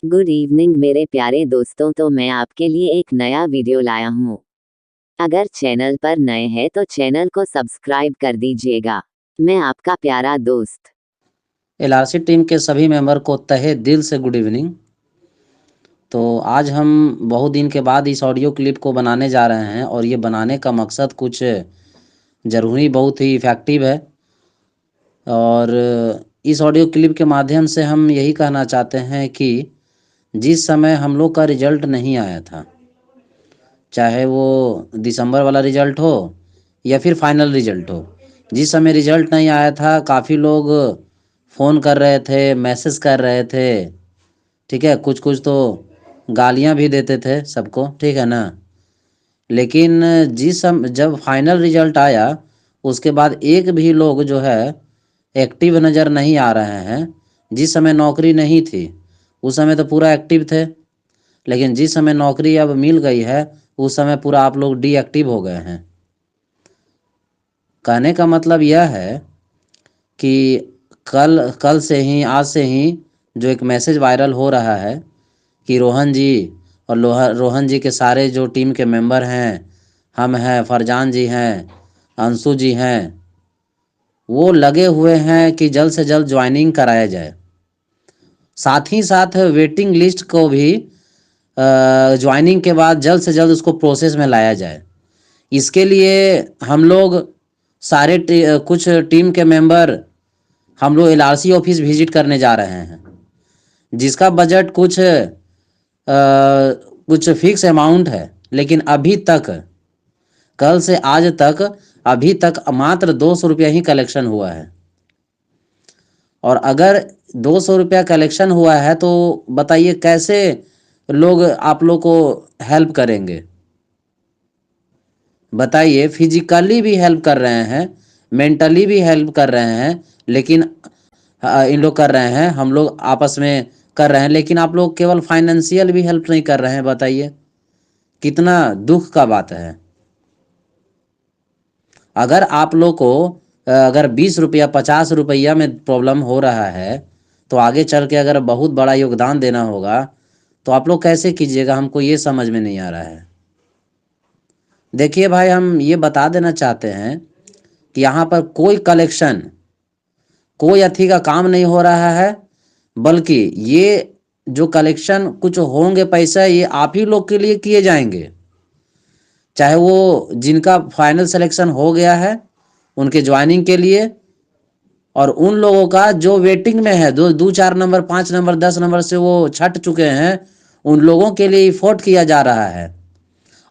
Good evening मेरे प्यारे दोस्तों, तो मैं आपके लिए एक नया वीडियो लाया हूँ। अगर चैनल पर नए हैं तो चैनल को सब्सक्राइब कर दीजिएगा। मैं आपका प्यारा दोस्त। एलआरसी टीम के सभी मेंबर को तहे दिल से गुड इवनिंग। तो आज हम बहुत दिन के बाद इस ऑडियो क्लिप को बनाने जा रहे हैं और ये बनाने का मकसद कुछ ज़रूरी बहुत ही इफ़ेक्टिव है। और इस ऑडियो क्लिप के माध्यम से हम यही कहना चाहते हैं कि जिस समय हम लोग का रिजल्ट नहीं आया था, चाहे वो दिसंबर वाला रिजल्ट हो या फिर फाइनल रिजल्ट हो, जिस समय रिजल्ट नहीं आया था काफ़ी लोग फ़ोन कर रहे थे, मैसेज कर रहे थे, ठीक है, कुछ कुछ तो गालियां भी देते थे सबको, ठीक है ना। लेकिन जब फाइनल रिजल्ट आया उसके बाद एक भी लोग जो है एक्टिव नज़र नहीं आ रहे हैं। जिस समय नौकरी नहीं थी उस समय तो पूरा एक्टिव थे, लेकिन जिस समय नौकरी अब मिल गई है उस समय पूरा आप लोग डीएक्टिव हो गए हैं। कहने का मतलब यह है कि कल कल से ही, आज से ही जो एक मैसेज वायरल हो रहा है कि रोहन जी और रोहन जी के सारे जो टीम के मेंबर हैं, हम हैं, फरजान जी हैं, अंशु जी हैं, वो लगे हुए हैं कि जल्द से जल्द ज्वाइनिंग कराया जाए। साथ ही साथ वेटिंग लिस्ट को भी ज्वाइनिंग के बाद जल्द से जल्द उसको प्रोसेस में लाया जाए। इसके लिए हम लोग कुछ टीम के मेंबर हम लोग एलआरसी ऑफिस विजिट करने जा रहे हैं, जिसका बजट कुछ फिक्स अमाउंट है। लेकिन अभी तक, कल से आज तक, अभी तक मात्र 200 रुपया ही कलेक्शन हुआ है। और अगर 200 रुपया कलेक्शन हुआ है तो बताइए कैसे लोग आप लोग को हेल्प करेंगे। बताइए, फिजिकली भी हेल्प कर रहे हैं, मेंटली भी हेल्प कर रहे हैं, लेकिन इन लोग कर रहे हैं, हम लोग आपस में कर रहे हैं, लेकिन आप लोग केवल फाइनेंशियल भी हेल्प नहीं कर रहे हैं। बताइए कितना दुख का बात है। अगर आप लोग को अगर 20 रुपया 50 रुपया में प्रॉब्लम हो रहा है तो आगे चल के अगर बहुत बड़ा योगदान देना होगा तो आप लोग कैसे कीजिएगा, हमको ये समझ में नहीं आ रहा है। देखिए भाई, हम ये बता देना चाहते हैं कि यहाँ पर कोई कलेक्शन, कोई अथी का काम नहीं हो रहा है, बल्कि ये जो कलेक्शन कुछ होंगे पैसा, ये आप ही लोग के लिए किए जाएंगे। चाहे वो जिनका फाइनल सिलेक्शन हो गया है उनके ज्वाइनिंग के लिए, और उन लोगों का जो वेटिंग में है, दो दो 4 नंबर 5 नंबर 10 नंबर से वो छट चुके हैं, उन लोगों के लिए इफोर्ट किया जा रहा है।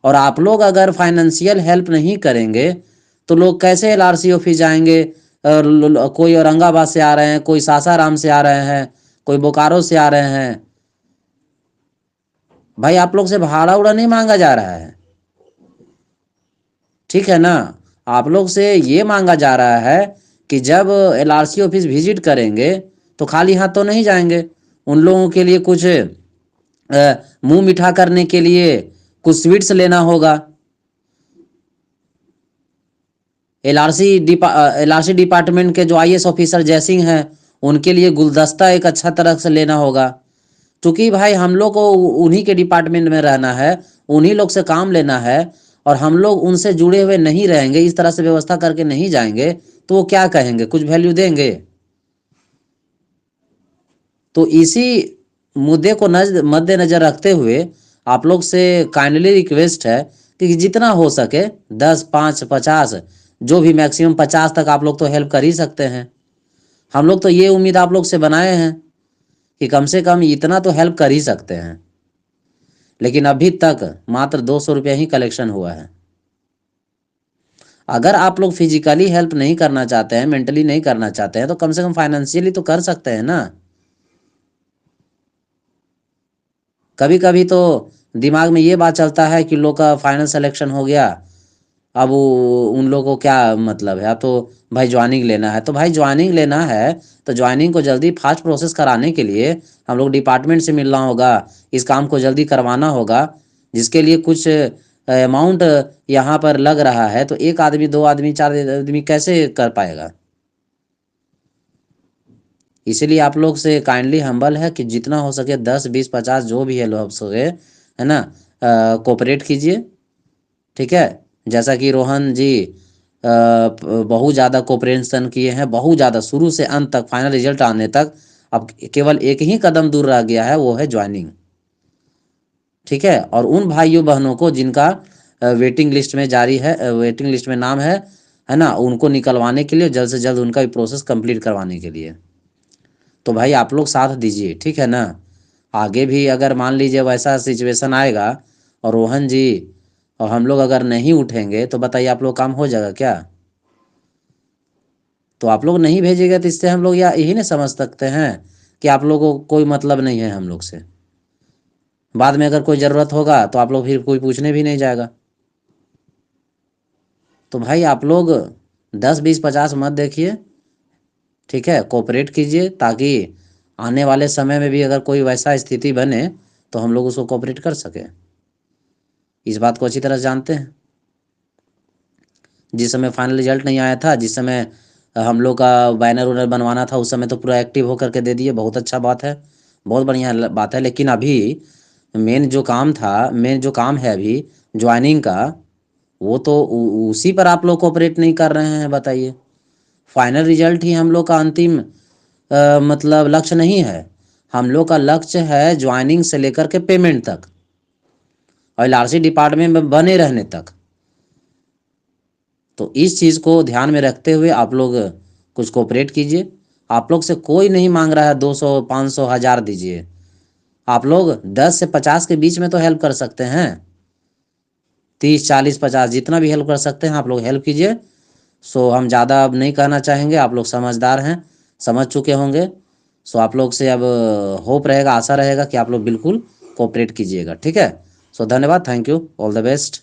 और आप लोग अगर फाइनेंशियल हेल्प नहीं करेंगे तो लोग कैसे एलआरसी ऑफिस जाएंगे। कोई औरंगाबाद से आ रहे हैं, कोई सासाराम से आ रहे हैं, कोई बोकारो से आ रहे हैं। भाई आप लोग से भाड़ा उड़ा नहीं मांगा जा रहा है, ठीक है ना। आप लोग से ये मांगा जा रहा है कि जब एलआरसी ऑफिस विजिट करेंगे तो खाली हाथ तो नहीं जाएंगे। उन लोगों के लिए कुछ मुंह मीठा करने के लिए कुछ स्वीट्स लेना होगा। एलआरसी डिपार्टमेंट के जो आईएएस ऑफिसर जयसिंह हैं, उनके लिए गुलदस्ता एक अच्छा तरह से लेना होगा। क्योंकि भाई हम लोग को उन्हीं के डिपार्टमेंट में रहना है, उन्हीं लोग से काम लेना है, और हम लोग उनसे जुड़े हुए नहीं रहेंगे, इस तरह से व्यवस्था करके नहीं जाएंगे तो वो क्या कहेंगे, कुछ वैल्यू देंगे। तो इसी मुद्दे को मद्देनजर रखते हुए आप लोग से काइंडली रिक्वेस्ट है कि जितना हो सके 10 5 50, जो भी मैक्सिमम 50 तक आप लोग तो हेल्प कर ही सकते हैं। हम लोग तो ये उम्मीद आप लोग से बनाए हैं कि कम से कम इतना तो हेल्प कर ही सकते हैं। लेकिन अभी तक मात्र 200 रुपया ही कलेक्शन हुआ है। अगर आप लोग फिजिकली हेल्प नहीं करना चाहते हैं, मेंटली नहीं करना चाहते हैं, तो कम से कम फाइनेंशियली तो कर सकते हैं ना। कभी कभी तो दिमाग में ये बात चलता है कि लोग का फाइनल सिलेक्शन हो गया, अब उन लोगों को क्या मतलब है, अब तो भाई ज्वाइनिंग लेना है। तो भाई ज्वाइनिंग लेना है तो ज्वाइनिंग को जल्दी फास्ट प्रोसेस कराने के लिए हम लोग डिपार्टमेंट से मिलना होगा, इस काम को जल्दी करवाना होगा, जिसके लिए कुछ अमाउंट यहाँ पर लग रहा है। तो एक आदमी, दो आदमी, चार आदमी कैसे कर पाएगा। इसीलिए आप लोग से काइंडली हम्बल है कि जितना हो सके 10 20 50 जो भी है लोग सके, है ना, कोऑपरेट कीजिए। ठीक है, जैसा कि रोहन जी बहुत ज़्यादा कोऑपरेशन किए हैं, बहुत ज़्यादा, शुरू से अंत तक फाइनल रिजल्ट आने तक। अब केवल एक ही कदम दूर रह गया है, वो है ज्वाइनिंग। ठीक है, और उन भाइयों बहनों को जिनका वेटिंग लिस्ट में जारी है, वेटिंग लिस्ट में नाम है ना, उनको निकलवाने के लिए, जल्द से जल्द उनका प्रोसेस कंप्लीट करवाने के लिए। तो भाई आप लोग साथ दीजिए, ठीक है ना। आगे भी अगर मान लीजिए वैसा सिचुएशन आएगा और रोहन जी और हम लोग अगर नहीं उठेंगे तो बताइए आप लोग काम हो जाएगा क्या? तो आप लोग नहीं भेजिएगा तो इससे हम लोग या यही नहीं समझ सकते हैं कि आप लोगों को कोई मतलब नहीं है हम लोग से। बाद में अगर कोई ज़रूरत होगा तो आप लोग फिर कोई पूछने भी नहीं जाएगा। तो भाई आप लोग 10 20 50 मत देखिए, ठीक है, कोऑपरेट कीजिए, ताकि आने वाले समय में भी अगर कोई वैसा स्थिति बने तो हम लोग उसको कोऑपरेट कर सकें। इस बात को अच्छी तरह जानते हैं। जिस समय फाइनल रिजल्ट नहीं आया था, जिस समय हम लोग का बैनर वैनर बनवाना था, उस समय तो पूरा एक्टिव होकर के दे दिए, बहुत अच्छा बात है, बहुत बढ़िया बात है। लेकिन अभी मेन जो काम था, मेन जो काम है अभी ज्वाइनिंग का, वो तो उसी पर आप लोग कोऑपरेट नहीं कर रहे हैं, बताइए। फाइनल रिजल्ट ही हम लोग का अंतिम मतलब लक्ष्य नहीं है। हम लोग का लक्ष्य है ज्वाइनिंग से लेकर के पेमेंट तक और एलआरसी डिपार्टमेंट में बने रहने तक। तो इस चीज़ को ध्यान में रखते हुए आप लोग कुछ कोऑपरेट कीजिए। आप लोग से कोई नहीं मांग रहा है 200 500 1000 दीजिए। आप लोग 10 से 50 के बीच में तो हेल्प कर सकते हैं। 30 40 50 जितना भी हेल्प कर सकते हैं आप लोग हेल्प कीजिए। सो हम ज़्यादा अब नहीं कहना चाहेंगे, आप लोग समझदार हैं, समझ चुके होंगे। सो आप लोग से अब होप रहेगा, आशा रहेगा कि आप लोग बिल्कुल कोऑपरेट कीजिएगा, ठीक है। सो धन्यवाद, thank you, all the best.